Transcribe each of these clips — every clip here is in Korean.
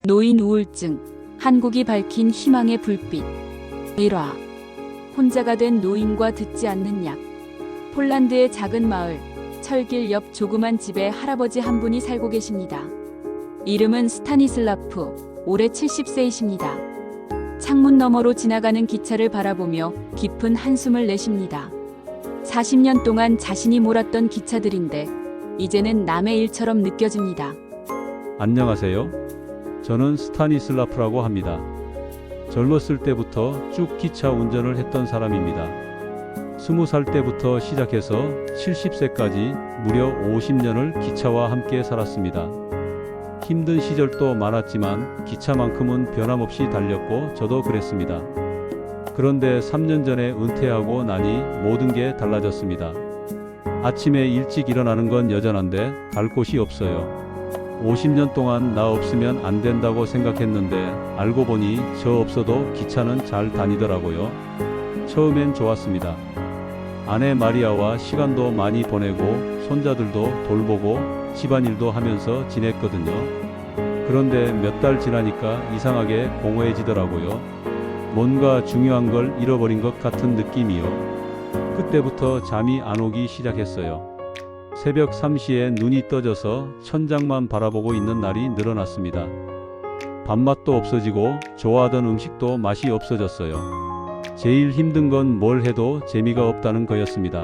노인 우울증, 한국이 밝힌 희망의 불빛. 1화. 혼자가 된 노인과 듣지 않는 약. 폴란드의 작은 마을, 철길 옆 조그만 집에 할아버지 한 분이 살고 계십니다. 이름은 스타니슬라프, 올해 70세이십니다. 창문 너머로 지나가는 기차를 바라보며 깊은 한숨을 내쉽니다. 40년 동안 자신이 몰았던 기차들인데 이제는 남의 일처럼 느껴집니다. 안녕하세요. 저는 스타니슬라프라고 합니다. 젊었을 때부터 쭉 기차 운전을 했던 사람입니다. 20살 때부터 시작해서 70세까지 무려 50년을 기차와 함께 살았습니다. 힘든 시절도 많았지만 기차만큼은 변함없이 달렸고 저도 그랬습니다. 그런데 3년 전에 은퇴하고 나니 모든 게 달라졌습니다. 아침에 일찍 일어나는 건 여전한데 갈 곳이 없어요. 50년 동안 나 없으면 안 된다고 생각했는데 알고 보니 저 없어도 기차는 잘 다니더라고요. 처음엔 좋았습니다. 아내 마리아와 시간도 많이 보내고 손자들도 돌보고 집안일도 하면서 지냈거든요. 그런데 몇 달 지나니까 이상하게 공허해지더라고요. 뭔가 중요한 걸 잃어버린 것 같은 느낌이요. 그때부터 잠이 안 오기 시작했어요. 새벽 3시에 눈이 떠져서 천장만 바라보고 있는 날이 늘어났습니다. 밥맛도 없어지고 좋아하던 음식도 맛이 없어졌어요. 제일 힘든 건 뭘 해도 재미가 없다는 거였습니다.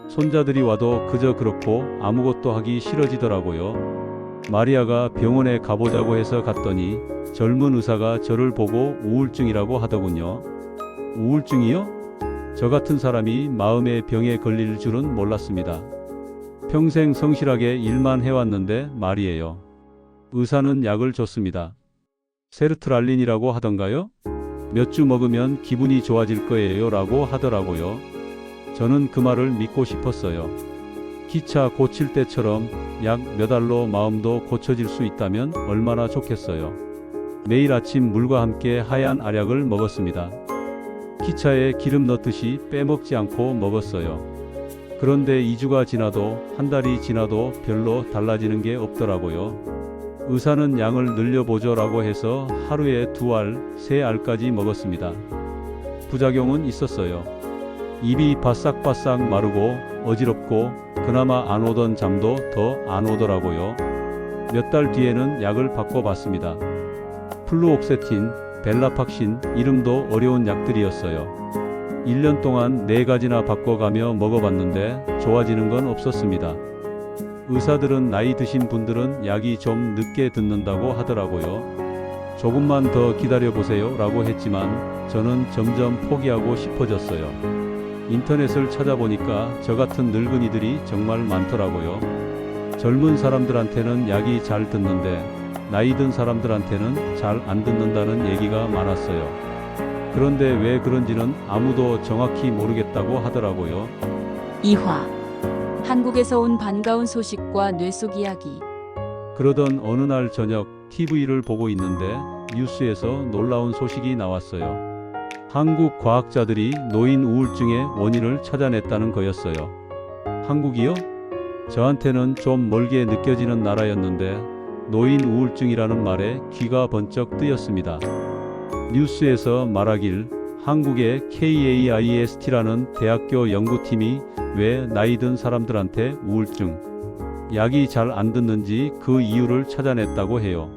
손자들이 와도 그저 그렇고 아무것도 하기 싫어지더라고요. 마리아가 병원에 가보자고 해서 갔더니 젊은 의사가 저를 보고 우울증이라고 하더군요. 우울증이요? 저 같은 사람이 마음의 병에 걸릴 줄은 몰랐습니다. 평생 성실하게 일만 해왔는데 말이에요. 의사는 약을 줬습니다. 세르트랄린이라고 하던가요? 몇 주 먹으면 기분이 좋아질 거예요 라고 하더라고요. 저는 그 말을 믿고 싶었어요. 기차 고칠 때처럼 약 몇 알로 마음도 고쳐질 수 있다면 얼마나 좋겠어요. 매일 아침 물과 함께 하얀 알약을 먹었습니다. 기차에 기름 넣듯이 빼먹지 않고 먹었어요. 그런데 2주가 지나도 한 달이 지나도 별로 달라지는 게 없더라고요. 의사는 양을 늘려보죠 라고 해서 하루에 2알, 3알까지 먹었습니다. 부작용은 있었어요. 입이 바싹바싹 마르고 어지럽고 그나마 안 오던 잠도 더 안 오더라고요. 몇 달 뒤에는 약을 바꿔봤습니다. 플루옥세틴, 벨라팍신, 이름도 어려운 약들이었어요. 1년 동안 4가지나 바꿔가며 먹어봤는데 좋아지는 건 없었습니다. 의사들은 나이 드신 분들은 약이 좀 늦게 듣는다고 하더라고요. 조금만 더 기다려보세요 라고 했지만 저는 점점 포기하고 싶어졌어요. 인터넷을 찾아보니까 저 같은 늙은이들이 정말 많더라고요. 젊은 사람들한테는 약이 잘 듣는데 나이 든 사람들한테는 잘 안 듣는다는 얘기가 많았어요. 그런데 왜 그런지는 아무도 정확히 모르겠다고 하더라고요. 2화. 한국에서 온 반가운 소식과 뇌 속 이야기. 그러던 어느 날 저녁 TV를 보고 있는데 뉴스에서 놀라운 소식이 나왔어요. 한국 과학자들이 노인 우울증의 원인을 찾아냈다는 거였어요. 한국이요? 저한테는 좀 멀게 느껴지는 나라였는데 노인 우울증이라는 말에 귀가 번쩍 뜨였습니다. 뉴스에서 말하길 한국의 KAIST라는 대학교 연구팀이 왜 나이 든 사람들한테 우울증, 약이 잘 안 듣는지 그 이유를 찾아냈다고 해요.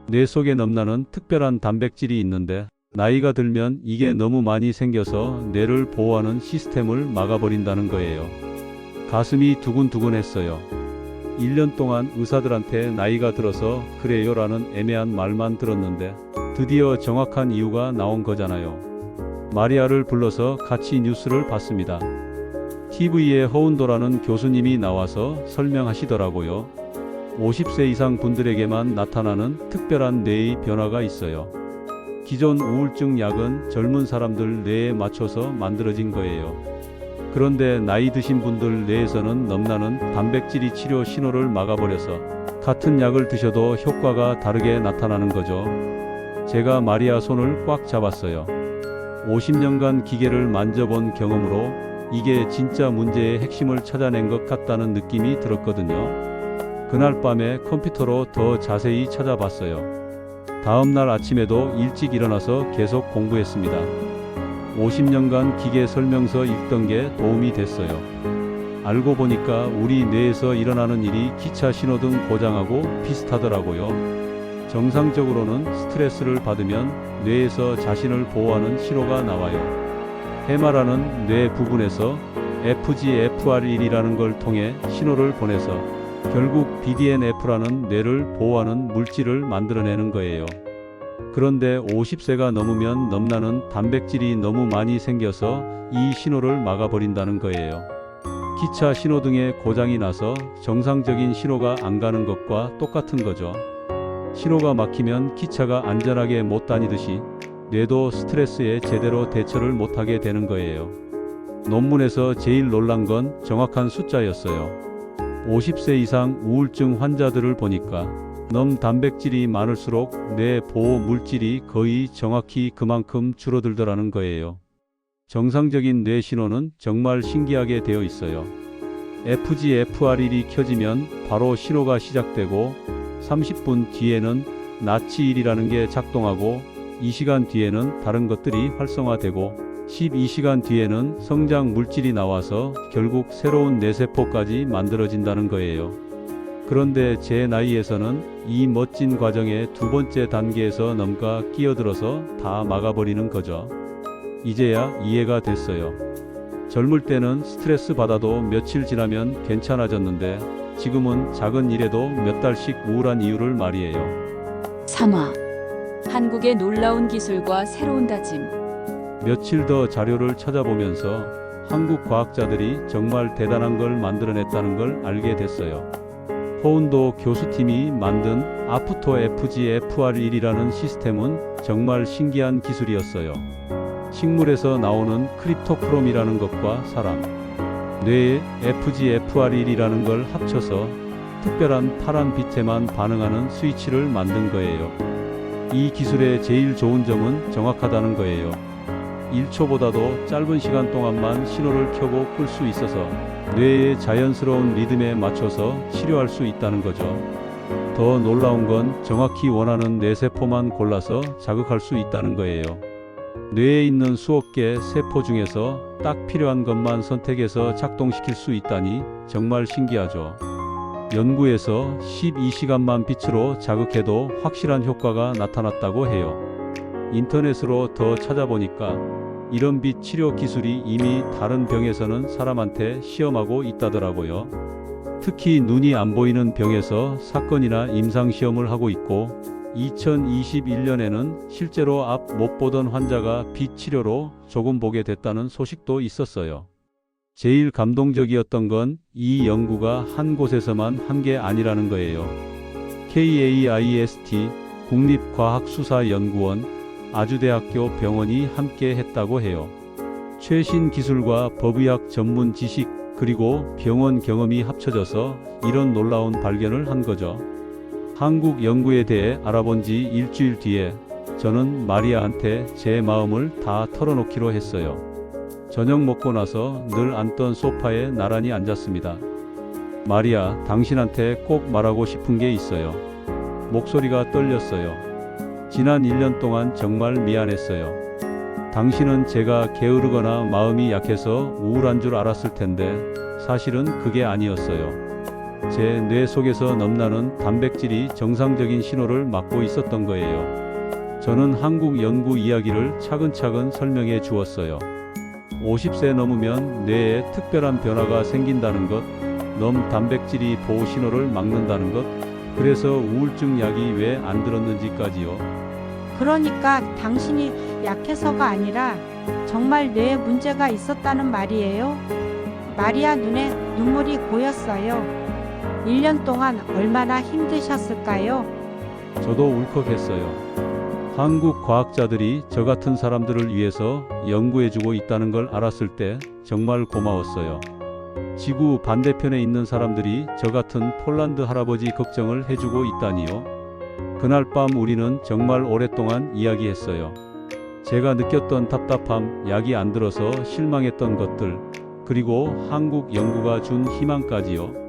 뇌 속에 넘나는 특별한 단백질이 있는데 나이가 들면 이게 너무 많이 생겨서 뇌를 보호하는 시스템을 막아버린다는 거예요. 가슴이 두근두근했어요. 1년 동안 의사들한테 나이가 들어서 그래요 라는 애매한 말만 들었는데 드디어 정확한 이유가 나온 거잖아요. 마리아를 불러서 같이 뉴스를 봤습니다. TV에 허운도라는 교수님이 나와서 설명하시더라고요. 50세 이상 분들에게만 나타나는 특별한 뇌의 변화가 있어요. 기존 우울증 약은 젊은 사람들 뇌에 맞춰서 만들어진 거예요. 그런데 나이 드신 분들 뇌에서는 넘나는 단백질이 치료 신호를 막아버려서 같은 약을 드셔도 효과가 다르게 나타나는 거죠. 제가 마리아 손을 꽉 잡았어요. 50년간 기계를 만져본 경험으로 이게 진짜 문제의 핵심을 찾아낸 것 같다는 느낌이 들었거든요. 그날 밤에 컴퓨터로 더 자세히 찾아봤어요. 다음 날 아침에도 일찍 일어나서 계속 공부했습니다. 50년간 기계 설명서 읽던 게 도움이 됐어요. 알고 보니까 우리 뇌에서 일어나는 일이 기차 신호등 고장하고 비슷하더라고요. 정상적으로는 스트레스를 받으면 뇌에서 자신을 보호하는 신호가 나와요. 해마라는 뇌 부분에서 FGFR1이라는 걸 통해 신호를 보내서 결국 BDNF라는 뇌를 보호하는 물질을 만들어내는 거예요. 그런데 50세가 넘으면 넘나는 단백질이 너무 많이 생겨서 이 신호를 막아버린다는 거예요. 기차 신호등에 고장이 나서 정상적인 신호가 안 가는 것과 똑같은 거죠. 신호가 막히면 기차가 안전하게 못 다니듯이 뇌도 스트레스에 제대로 대처를 못하게 되는 거예요. 논문에서 제일 놀란 건 정확한 숫자였어요. 50세 이상 우울증 환자들을 보니까 넘 단백질이 많을수록 뇌 보호 물질이 거의 정확히 그만큼 줄어들더라는 거예요. 정상적인 뇌 신호는 정말 신기하게 되어 있어요. FGFR1이 켜지면 바로 신호가 시작되고 30분 뒤에는 나치1이라는 게 작동하고 2시간 뒤에는 다른 것들이 활성화되고 12시간 뒤에는 성장 물질이 나와서 결국 새로운 뇌세포까지 만들어진다는 거예요. 그런데 제 나이에서는 이 멋진 과정의 두 번째 단계에서 넘가 끼어들어서 다 막아버리는 거죠. 이제야 이해가 됐어요. 젊을 때는 스트레스 받아도 며칠 지나면 괜찮아졌는데 지금은 작은 일에도 몇 달씩 우울한 이유를 말이에요. 3화 한국의 놀라운 기술과 새로운 다짐. 며칠 더 자료를 찾아보면서 한국 과학자들이 정말 대단한 걸 만들어냈다는 걸 알게 됐어요. 호운도 교수팀이 만든 아프토 FGFR1이라는 시스템은 정말 신기한 기술이었어요. 식물에서 나오는 크립토크롬이라는 것과 사람, 뇌의 FGFR1이라는 걸 합쳐서 특별한 파란 빛에만 반응하는 스위치를 만든 거예요. 이 기술의 제일 좋은 점은 정확하다는 거예요. 1초보다도 짧은 시간 동안만 신호를 켜고 끌 수 있어서 뇌의 자연스러운 리듬에 맞춰서 치료할 수 있다는 거죠. 더 놀라운 건 정확히 원하는 뇌세포만 골라서 자극할 수 있다는 거예요. 뇌에 있는 수억 개 세포 중에서 딱 필요한 것만 선택해서 작동시킬 수 있다니 정말 신기하죠. 연구에서 12시간만 빛으로 자극해도 확실한 효과가 나타났다고 해요. 인터넷으로 더 찾아보니까 이런 빛 치료 기술이 이미 다른 병에서는 사람한테 시험하고 있다더라고요. 특히 눈이 안 보이는 병에서 사건이나 임상시험을 하고 있고 2021년에는 실제로 앞 못 보던 환자가 빛 치료로 조금 보게 됐다는 소식도 있었어요. 제일 감동적이었던 건 이 연구가 한 곳에서만 한 게 아니라는 거예요. KAIST 국립과학수사연구원 아주대학교 병원이 함께 했다고 해요. 최신 기술과 법의학 전문 지식 그리고 병원 경험이 합쳐져서 이런 놀라운 발견을 한 거죠. 한국 연구에 대해 알아본 지 일주일 뒤에 저는 마리아한테 제 마음을 다 털어놓기로 했어요. 저녁 먹고 나서 늘 앉던 소파에 나란히 앉았습니다. 마리아, 당신한테 꼭 말하고 싶은 게 있어요. 목소리가 떨렸어요. 지난 1년 동안 정말 미안했어요. 당신은 제가 게으르거나 마음이 약해서 우울한 줄 알았을 텐데 사실은 그게 아니었어요. 제 뇌 속에서 넘나는 단백질이 정상적인 신호를 막고 있었던 거예요. 저는 한국 연구 이야기를 차근차근 설명해 주었어요. 50세 넘으면 뇌에 특별한 변화가 생긴다는 것, 넘 단백질이 보호 신호를 막는다는 것, 그래서 우울증 약이 왜 안 들었는지까지요. 그러니까 당신이 약해서가 아니라 정말 뇌에 문제가 있었다는 말이에요. 마리아 눈에 눈물이 고였어요. 1년 동안 얼마나 힘드셨을까요? 저도 울컥했어요. 한국 과학자들이 저 같은 사람들을 위해서 연구해주고 있다는 걸 알았을 때 정말 고마웠어요. 지구 반대편에 있는 사람들이 저 같은 폴란드 할아버지 걱정을 해주고 있다니요. 그날 밤 우리는 정말 오랫동안 이야기했어요. 제가 느꼈던 답답함, 약이 안 들어서 실망했던 것들, 그리고 한국 연구가 준 희망까지요.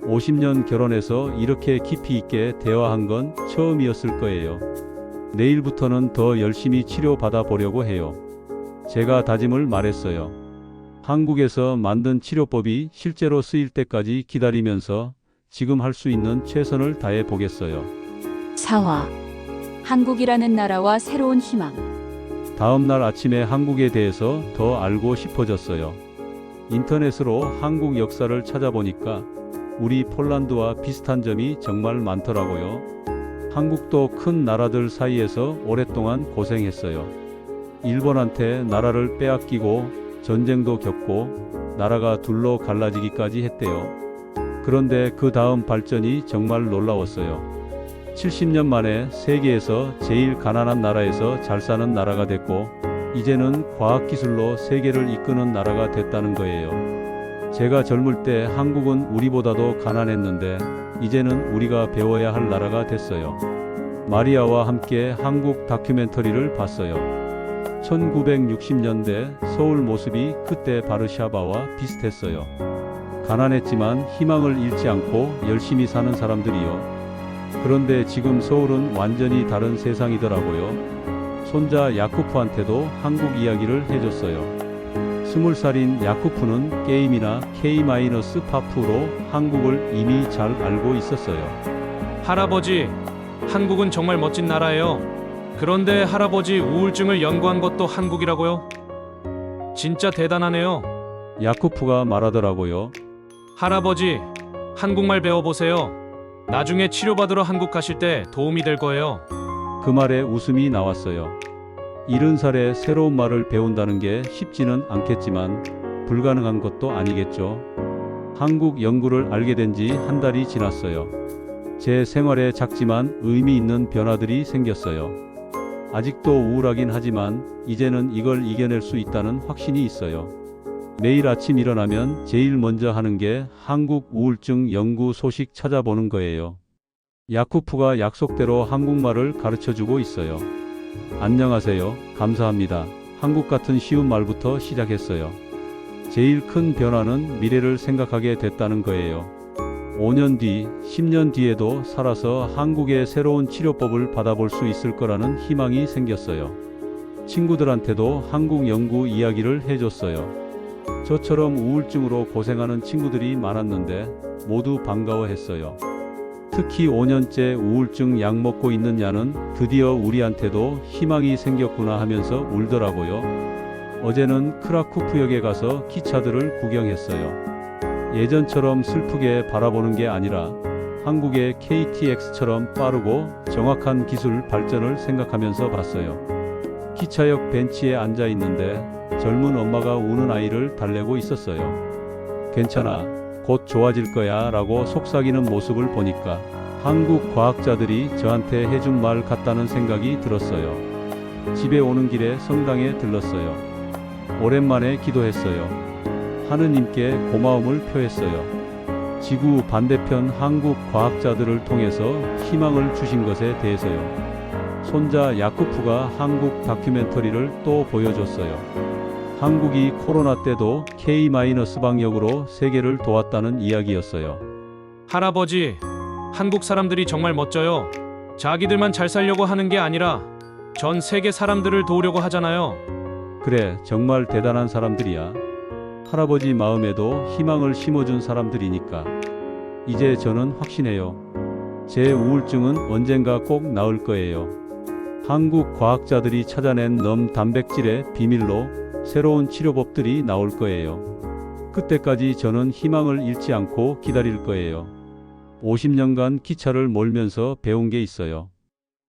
50년 결혼해서 이렇게 깊이 있게 대화한 건 처음이었을 거예요. 내일부터는 더 열심히 치료받아 보려고 해요. 제가 다짐을 말했어요. 한국에서 만든 치료법이 실제로 쓰일 때까지 기다리면서 지금 할 수 있는 최선을 다해 보겠어요. 4화 한국이라는 나라와 새로운 희망. 다음 날 아침에 한국에 대해서 더 알고 싶어졌어요. 인터넷으로 한국 역사를 찾아보니까 우리 폴란드와 비슷한 점이 정말 많더라고요. 한국도 큰 나라들 사이에서 오랫동안 고생했어요. 일본한테 나라를 빼앗기고 전쟁도 겪고 나라가 둘로 갈라지기까지 했대요. 그런데 그 다음 발전이 정말 놀라웠어요. 70년 만에 세계에서 제일 가난한 나라에서 잘 사는 나라가 됐고 이제는 과학기술로 세계를 이끄는 나라가 됐다는 거예요. 제가 젊을 때 한국은 우리보다도 가난했는데 이제는 우리가 배워야 할 나라가 됐어요. 마리아와 함께 한국 다큐멘터리를 봤어요. 1960년대 서울 모습이 그때 바르샤바와 비슷했어요. 가난했지만 희망을 잃지 않고 열심히 사는 사람들이요. 그런데 지금 서울은 완전히 다른 세상이더라고요. 손자 야쿠프한테도 한국 이야기를 해줬어요. 20살인 야쿠프는 게임이나 K-파프로 한국을 이미 잘 알고 있었어요. 할아버지, 한국은 정말 멋진 나라예요. 그런데 할아버지 우울증을 연구한 것도 한국이라고요? 진짜 대단하네요. 야쿠프가 말하더라고요. 할아버지, 한국말 배워보세요. 나중에 치료받으러 한국 가실 때 도움이 될 거예요. 그 말에 웃음이 나왔어요. 70살에 새로운 말을 배운다는 게 쉽지는 않겠지만 불가능한 것도 아니겠죠. 한국 연구를 알게 된 지 한 달이 지났어요. 제 생활에 작지만 의미 있는 변화들이 생겼어요. 아직도 우울하긴 하지만 이제는 이걸 이겨낼 수 있다는 확신이 있어요. 매일 아침 일어나면 제일 먼저 하는 게 한국 우울증 연구 소식 찾아보는 거예요. 야쿠프가 약속대로 한국말을 가르쳐주고 있어요. 안녕하세요. 감사합니다. 한국 같은 쉬운 말부터 시작했어요. 제일 큰 변화는 미래를 생각하게 됐다는 거예요. 5년 뒤, 10년 뒤에도 살아서 한국의 새로운 치료법을 받아볼 수 있을 거라는 희망이 생겼어요. 친구들한테도 한국 연구 이야기를 해줬어요. 저처럼 우울증으로 고생하는 친구들이 많았는데 모두 반가워했어요. 특히 5년째 우울증 약 먹고 있는 야는 드디어 우리한테도 희망이 생겼구나 하면서 울더라고요. 어제는 크라쿠프역에 가서 기차들을 구경했어요. 예전처럼 슬프게 바라보는 게 아니라 한국의 KTX처럼 빠르고 정확한 기술 발전을 생각하면서 봤어요. 기차역 벤치에 앉아 있는데 젊은 엄마가 우는 아이를 달래고 있었어요. 괜찮아, 곧 좋아질 거야 라고 속삭이는 모습을 보니까 한국 과학자들이 저한테 해준 말 같다는 생각이 들었어요. 집에 오는 길에 성당에 들렀어요. 오랜만에 기도했어요. 하느님께 고마움을 표했어요. 지구 반대편 한국 과학자들을 통해서 희망을 주신 것에 대해서요. 손자 야쿠프가 한국 다큐멘터리를 또 보여줬어요. 한국이 코로나 때도 K-방역으로 세계를 도왔다는 이야기였어요. 할아버지, 한국 사람들이 정말 멋져요. 자기들만 잘 살려고 하는 게 아니라 전 세계 사람들을 도우려고 하잖아요. 그래, 정말 대단한 사람들이야. 할아버지 마음에도 희망을 심어준 사람들이니까. 이제 저는 확신해요. 제 우울증은 언젠가 꼭 나을 거예요. 한국 과학자들이 찾아낸 넘 단백질의 비밀로 새로운 치료법들이 나올 거예요. 그때까지 저는 희망을 잃지 않고 기다릴 거예요. 50년간 기차를 몰면서 배운 게 있어요.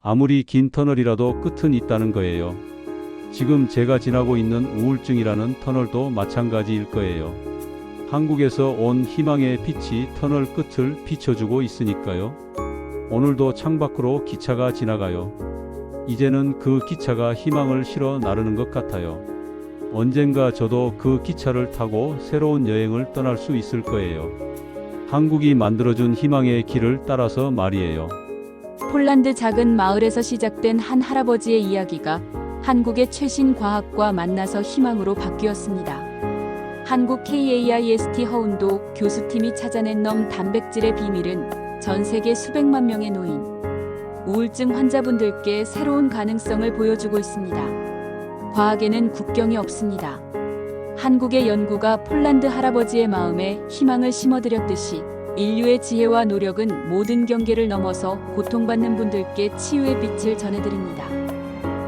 아무리 긴 터널이라도 끝은 있다는 거예요. 지금 제가 지나고 있는 우울증이라는 터널도 마찬가지일 거예요. 한국에서 온 희망의 빛이 터널 끝을 비춰주고 있으니까요. 오늘도 창밖으로 기차가 지나가요. 이제는 그 기차가 희망을 실어 나르는 것 같아요. 언젠가 저도 그 기차를 타고 새로운 여행을 떠날 수 있을 거예요. 한국이 만들어준 희망의 길을 따라서 말이에요. 폴란드 작은 마을에서 시작된 한 할아버지의 이야기가 한국의 최신 과학과 만나서 희망으로 바뀌었습니다. 한국 KAIST 허운도 교수팀이 찾아낸 넘 단백질의 비밀은 전 세계 수백만 명의 노인, 우울증 환자분들께 새로운 가능성을 보여주고 있습니다. 과학에는 국경이 없습니다. 한국의 연구가 폴란드 할아버지의 마음에 희망을 심어드렸듯이 인류의 지혜와 노력은 모든 경계를 넘어서 고통받는 분들께 치유의 빛을 전해드립니다.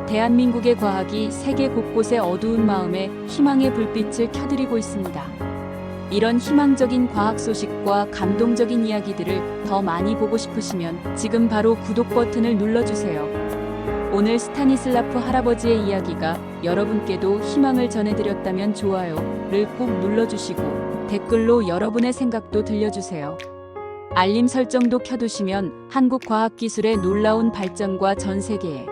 대한민국의 과학이 세계 곳곳의 어두운 마음에 희망의 불빛을 켜드리고 있습니다. 이런 희망적인 과학 소식과 감동적인 이야기들을 더 많이 보고 싶으시면 지금 바로 구독 버튼을 눌러주세요. 오늘 스타니슬라프 할아버지의 이야기가 여러분께도 희망을 전해드렸다면 좋아요를 꼭 눌러주시고 댓글로 여러분의 생각도 들려주세요. 알림 설정도 켜두시면 한국 과학기술의 놀라운 발전과 전 세계에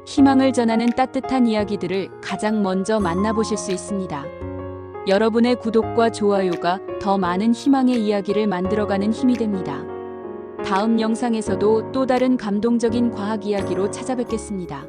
희망을 전하는 따뜻한 이야기들을 가장 먼저 만나보실 수 있습니다. 여러분의 구독과 좋아요가 더 많은 희망의 이야기를 만들어가는 힘이 됩니다. 다음 영상에서도 또 다른 감동적인 과학 이야기로 찾아뵙겠습니다.